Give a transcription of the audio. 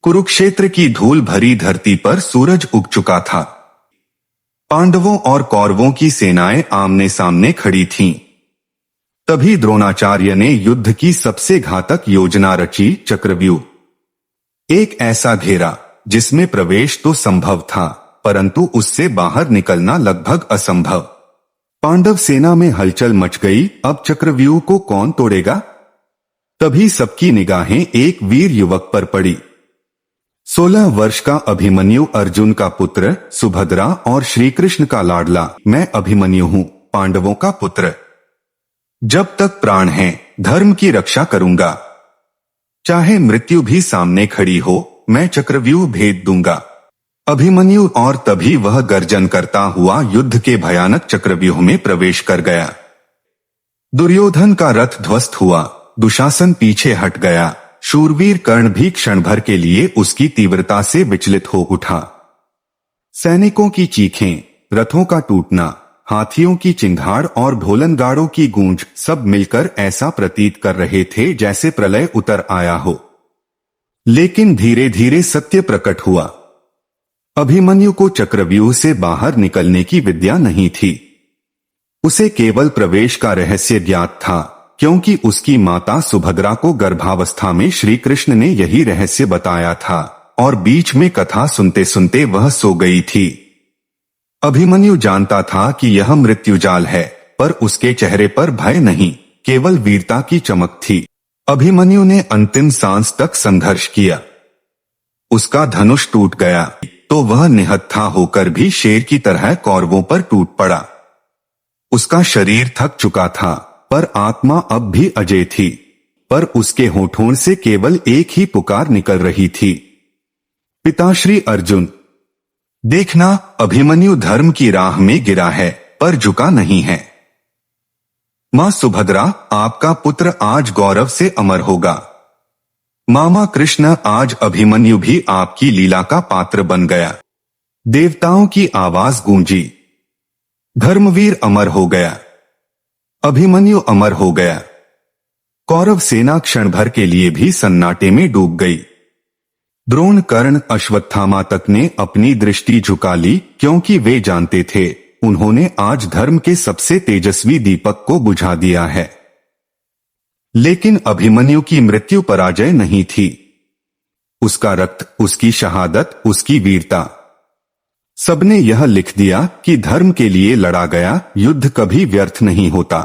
कुरुक्षेत्र की धूल भरी धरती पर सूरज उग चुका था। पांडवों और कौरवों की सेनाएं आमने सामने खड़ी थीं। तभी द्रोणाचार्य ने युद्ध की सबसे घातक योजना रची, चक्रव्यूह। एक ऐसा घेरा जिसमें प्रवेश तो संभव था, परंतु उससे बाहर निकलना लगभग असंभव। पांडव सेना में हलचल मच गई। अब चक्रव्यूह को कौन तोड़ेगा? तभी सबकी निगाहें एक वीर युवक पर पड़ी। 16 वर्ष का अभिमन्यु, अर्जुन का पुत्र, सुभद्रा और श्री कृष्ण का लाडला। मैं अभिमन्यु हूँ, पांडवों का पुत्र। जब तक प्राण है धर्म की रक्षा करूंगा। चाहे मृत्यु भी सामने खड़ी हो, मैं चक्रव्यूह भेद दूंगा। अभिमन्यु और तभी वह गर्जन करता हुआ युद्ध के भयानक चक्रव्यूह में प्रवेश कर गया। दुर्योधन का रथ ध्वस्त हुआ, दुशासन पीछे हट गया। शूरवीर कर्ण भी क्षण भर के लिए उसकी तीव्रता से विचलित हो उठा। सैनिकों की चीखें, रथों का टूटना, हाथियों की चिंगाड़ और ढोलनगाड़ों की गूंज सब मिलकर ऐसा प्रतीत कर रहे थे जैसे प्रलय उतर आया हो। लेकिन धीरे धीरे सत्य प्रकट हुआ। अभिमन्यु को चक्रव्यूह से बाहर निकलने की विद्या नहीं थी। उसे केवल प्रवेश का रहस्य ज्ञात था, क्योंकि उसकी माता सुभद्रा को गर्भावस्था में श्री कृष्ण ने यही रहस्य बताया था और बीच में कथा सुनते सुनते वह सो गई थी। अभिमन्यु जानता था कि यह मृत्युजाल है, पर उसके चेहरे पर भय नहीं, केवल वीरता की चमक थी। अभिमन्यु ने अंतिम सांस तक संघर्ष किया। उसका धनुष टूट गया तो वह निहत्था होकर भी शेर की तरह कौरवों पर टूट पड़ा। उसका शरीर थक चुका था, पर आत्मा अब भी अजय थी। पर उसके होठों से केवल एक ही पुकार निकल रही थी, पिताश्री अर्जुन। देखना, अभिमन्यु धर्म की राह में गिरा है, पर झुका नहीं है। मां सुभद्रा, आपका पुत्र आज गौरव से अमर होगा। मामा कृष्ण, आज अभिमन्यु भी आपकी लीला का पात्र बन गया। देवताओं की आवाज गूंजी, धर्मवीर अमर हो गया, अभिमन्यु अमर हो गया। कौरव सेना क्षण भर के लिए भी सन्नाटे में डूब गई। द्रोण, कर्ण, अश्वत्थामा तक ने अपनी दृष्टि झुका ली, क्योंकि वे जानते थे उन्होंने आज धर्म के सबसे तेजस्वी दीपक को बुझा दिया है। लेकिन अभिमन्यु की मृत्यु पराजय नहीं थी। उसका रक्त, उसकी शहादत, उसकी वीरता, सबने यह लिख दिया कि धर्म के लिए लड़ा गया युद्ध कभी व्यर्थ नहीं होता।